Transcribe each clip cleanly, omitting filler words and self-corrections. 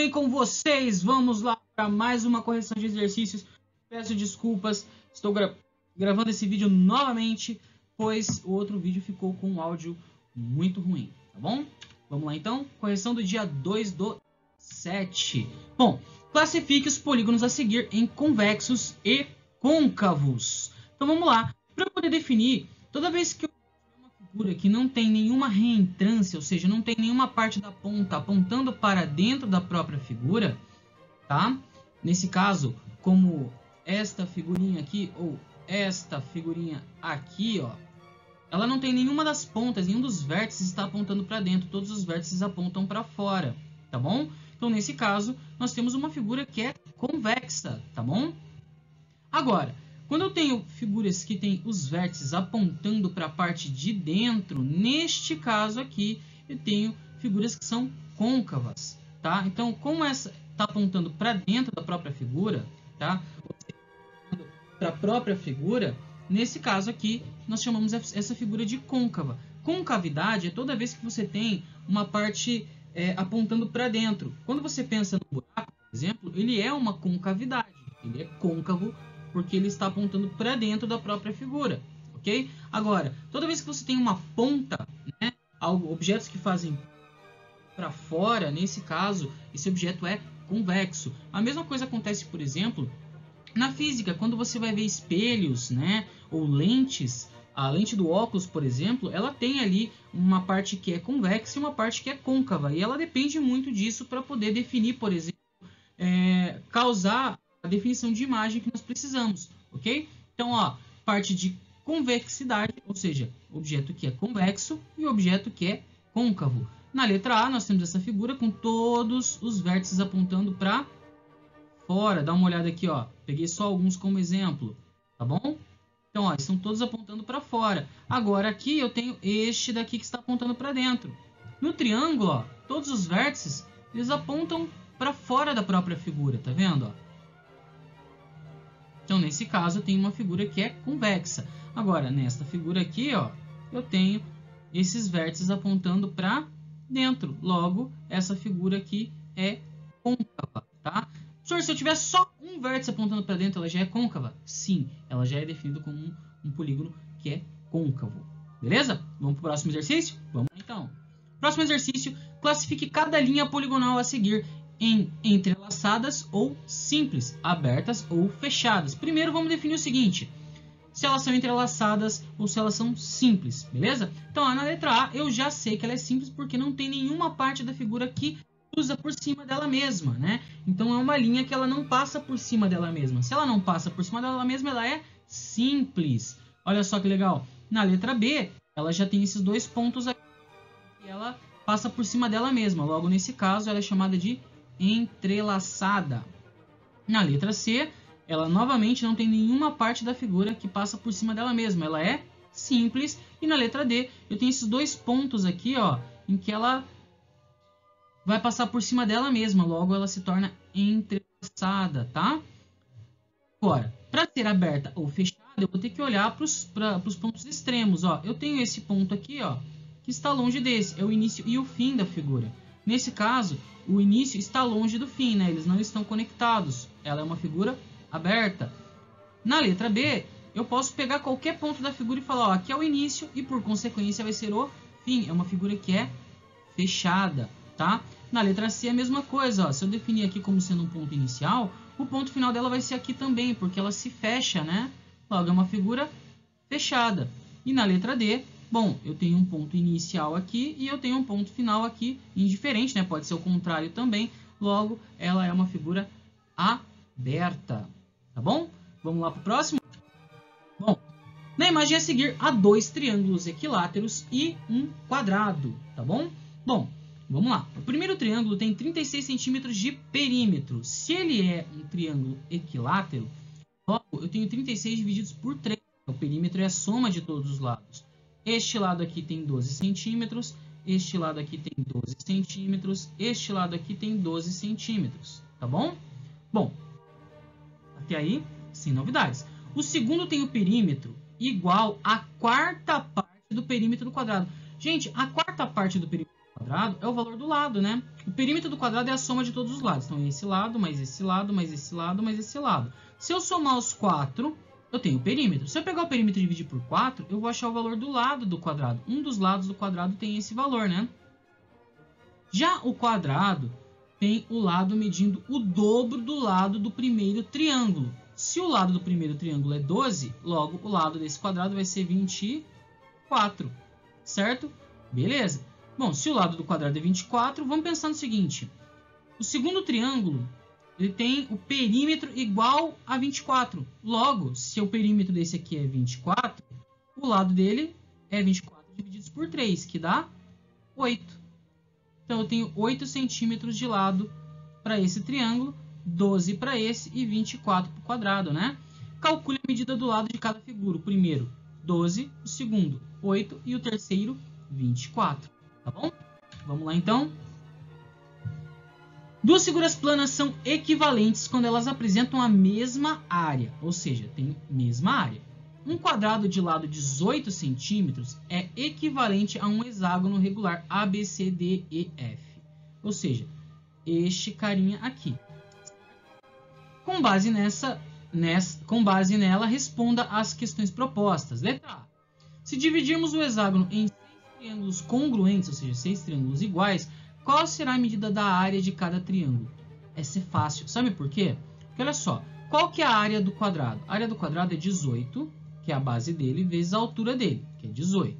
bem com vocês? Vamos lá para mais uma correção de exercícios. Peço desculpas, estou gravando esse vídeo novamente, pois o outro vídeo ficou com um áudio muito ruim, tá bom? Vamos lá então, correção do dia 2/7. Bom, classifique os polígonos a seguir em convexos e côncavos. Então vamos lá, para poder definir, toda vez que eu uma figura que não tem nenhuma reentrância, ou seja, não tem nenhuma parte da ponta apontando para dentro da própria figura, tá? Nesse caso, como esta figurinha aqui ou esta figurinha aqui, ó, ela não tem nenhuma das pontas, nenhum dos vértices está apontando para dentro, todos os vértices apontam para fora, tá bom? Então, nesse caso, nós temos uma figura que é convexa, tá bom? Agora, quando eu tenho figuras que têm os vértices apontando para a parte de dentro, neste caso aqui, eu tenho figuras que são côncavas, tá? Então, como essa está apontando para dentro da própria figura, tá? Para a própria figura, nesse caso aqui, nós chamamos essa figura de côncava. Concavidade é toda vez que você tem uma parte apontando para dentro. Quando você pensa no buraco, por exemplo, ele é uma concavidade. Ele é côncavo porque ele está apontando para dentro da própria figura, ok? Agora, toda vez que você tem uma ponta, né, objetos que fazem para fora, nesse caso, esse objeto é convexo. A mesma coisa acontece, por exemplo, na física, quando você vai ver espelhos, né, ou lentes, a lente do óculos, por exemplo, ela tem ali uma parte que é convexa e uma parte que é côncava. E ela depende muito disso para poder definir, por exemplo, causar a definição de imagem que nós precisamos, ok? Então, ó, parte de convexidade, ou seja, objeto que é convexo e objeto que é côncavo. Na letra A, nós temos essa figura com todos os vértices apontando para fora. Dá uma olhada aqui, ó. Peguei só alguns como exemplo, tá bom? Então, ó, estão todos apontando para fora. Agora, aqui eu tenho este daqui que está apontando para dentro. No triângulo, ó, todos os vértices, eles apontam para fora da própria figura, tá vendo, ó? Então, nesse caso, eu tenho uma figura que é convexa. Agora, nesta figura aqui, ó, eu tenho esses vértices apontando para dentro. Logo, essa figura aqui é côncava, tá? Professor, se eu tiver só um vértice apontando para dentro, ela já é côncava? Sim, ela já é definida como um polígono que é côncavo. Beleza? Vamos para o próximo exercício? Vamos lá, então. Próximo exercício, classifique cada linha poligonal a seguir em entrelaçadas ou simples, abertas ou fechadas. Primeiro, vamos definir o seguinte: se elas são entrelaçadas ou se elas são simples, beleza? Então, na letra A, eu já sei que ela é simples porque não tem nenhuma parte da figura que cruza por cima dela mesma, né? Então, é uma linha que ela não passa por cima dela mesma. Se ela não passa por cima dela mesma, ela é simples. Olha só que legal. Na letra B, ela já tem esses dois pontos aqui e ela passa por cima dela mesma. Logo, nesse caso, ela é chamada de entrelaçada. Na letra C, ela novamente não tem nenhuma parte da figura que passa por cima dela mesma. Ela é simples. E na letra D, eu tenho esses dois pontos aqui, ó, em que ela vai passar por cima dela mesma. Logo, ela se torna entrelaçada, tá? Agora, para ser aberta ou fechada, eu vou ter que olhar para os pontos extremos, ó. Eu tenho esse ponto aqui, ó, que está longe desse. É o início e o fim da figura. Nesse caso, o início está longe do fim, né? Eles não estão conectados. Ela é uma figura aberta. Na letra B, eu posso pegar qualquer ponto da figura e falar, ó, aqui é o início e por consequência vai ser o fim. É uma figura que é fechada, tá? Na letra C é a mesma coisa, ó. Se eu definir aqui como sendo um ponto inicial, o ponto final dela vai ser aqui também, porque ela se fecha, né? Logo, é uma figura fechada. E na letra D, bom, eu tenho um ponto inicial aqui e eu tenho um ponto final aqui, indiferente, né? Pode ser o contrário também. Logo, ela é uma figura aberta, tá bom? Vamos lá para o próximo? Bom, na imagem a seguir, há dois triângulos equiláteros e um quadrado, tá bom? Bom, vamos lá. O primeiro triângulo tem 36 centímetros de perímetro. Se ele é um triângulo equilátero, logo, eu tenho 36 divididos por 3. O perímetro é a soma de todos os lados. Este lado aqui tem 12 centímetros, este lado aqui tem 12 centímetros, este lado aqui tem 12 centímetros, tá bom? Bom, até aí, sem novidades. O segundo tem o perímetro igual à quarta parte do perímetro do quadrado. Gente, a quarta parte do perímetro do quadrado é o valor do lado, né? O perímetro do quadrado é a soma de todos os lados. Então, esse lado, mais esse lado, mais esse lado, mais esse lado. Se eu somar os 4, eu tenho o perímetro. Se eu pegar o perímetro e dividir por 4, eu vou achar o valor do lado do quadrado. Um dos lados do quadrado tem esse valor, né? Já o quadrado tem o lado medindo o dobro do lado do primeiro triângulo. Se o lado do primeiro triângulo é 12, logo o lado desse quadrado vai ser 24, certo? Beleza. Bom, se o lado do quadrado é 24, vamos pensar no seguinte. O segundo triângulo, ele tem o perímetro igual a 24. Logo, se o perímetro desse aqui é 24, o lado dele é 24 divididos por 3, que dá 8. Então, eu tenho 8 centímetros de lado para esse triângulo, 12 para esse e 24 para o quadrado, né? Calcule a medida do lado de cada figura. O primeiro, 12. O segundo, 8. E o terceiro, 24. Tá bom? Vamos lá, então. Duas figuras planas são equivalentes quando elas apresentam a mesma área, ou seja, tem mesma área. Um quadrado de lado 18 centímetros é equivalente a um hexágono regular ABCDEF, ou seja, este carinha aqui. Com base nela, responda às questões propostas. Letra A. Se dividirmos o hexágono em 6 triângulos congruentes, ou seja, 6 triângulos iguais, qual será a medida da área de cada triângulo? Essa é fácil. Sabe por quê? Porque olha só, qual que é a área do quadrado? A área do quadrado é 18, que é a base dele, vezes a altura dele, que é 18.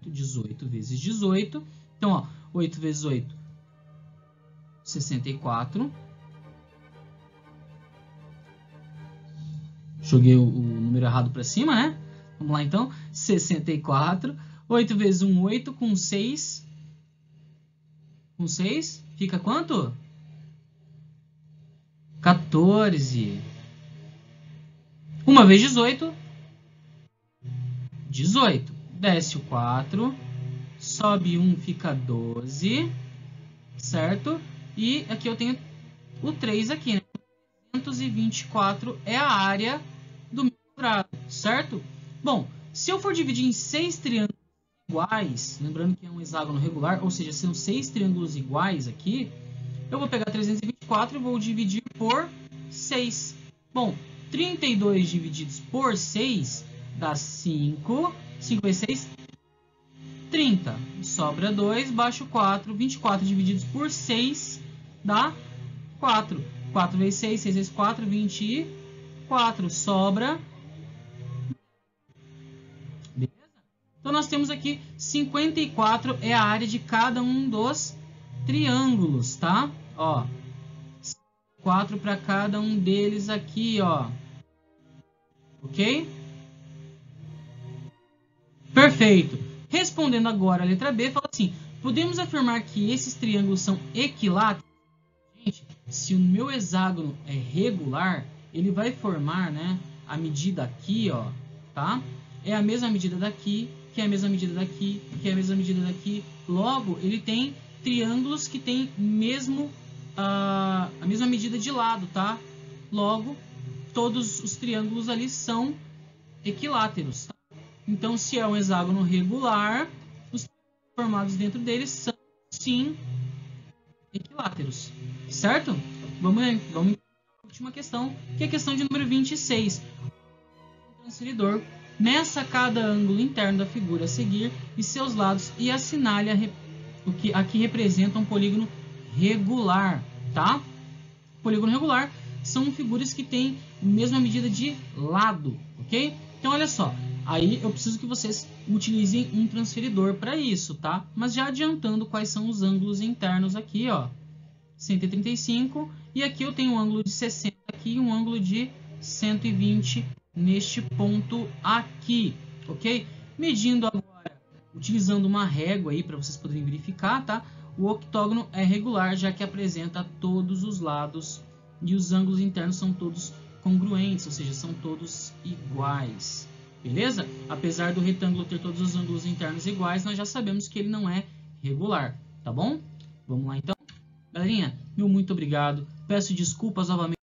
18 vezes 18. Então, ó, 8 vezes 8, 64. Joguei o número errado para cima, né? Vamos lá, então. 64. 8 vezes 1, 8. Com 6. Com 6, fica quanto? 14. 1 vezes 18. 18. Desce o 4. Sobe 1, fica 12. Certo? E aqui eu tenho o 3 aqui, né? 324 é a área do meu quadrado, certo? Bom, se eu for dividir em 6 triângulos iguais, lembrando que é um hexágono regular, ou seja, são 6 triângulos iguais aqui, eu vou pegar 324 e vou dividir por 6. Bom, 32 divididos por 6 dá 5. 5 vezes 6, 30. Sobra 2, baixo 4. 24 divididos por 6 dá 4. 4 vezes 6, 6 vezes 4, 24. Sobra. Beleza? Então, nós temos aqui 54 é a área de cada um dos triângulos, tá? Ó, 4 para cada um deles aqui, ó. Ok? Perfeito. Respondendo agora a letra B, fala assim: podemos afirmar que esses triângulos são equiláteros? Gente, se o meu hexágono é regular, ele vai formar, né, a medida aqui, ó, tá? É a mesma medida daqui, que é a mesma medida daqui, que é a mesma medida daqui. Logo, ele tem triângulos que têm a mesma medida de lado, tá? Logo, todos os triângulos ali são equiláteros, tá? Então, se é um hexágono regular, os formados dentro dele são, sim, equiláteros. Certo? Vamos para a última questão, que é a questão de número 26. O transferidor meça cada ângulo interno da figura a seguir e seus lados e assinale o que aqui representa um polígono regular, tá? Polígono regular são figuras que têm a mesma medida de lado, ok? Então, olha só, aí eu preciso que vocês utilizem um transferidor para isso, tá? Mas já adiantando quais são os ângulos internos aqui, ó. 135, e aqui eu tenho um ângulo de 60 aqui e um ângulo de 120 neste ponto aqui, ok? Medindo agora, utilizando uma régua aí para vocês poderem verificar, tá? O octógono é regular, já que apresenta todos os lados e os ângulos internos são todos congruentes, ou seja, são todos iguais, beleza? Apesar do retângulo ter todos os ângulos internos iguais, nós já sabemos que ele não é regular, tá bom? Vamos lá então? Galerinha, meu muito obrigado. Peço desculpas novamente.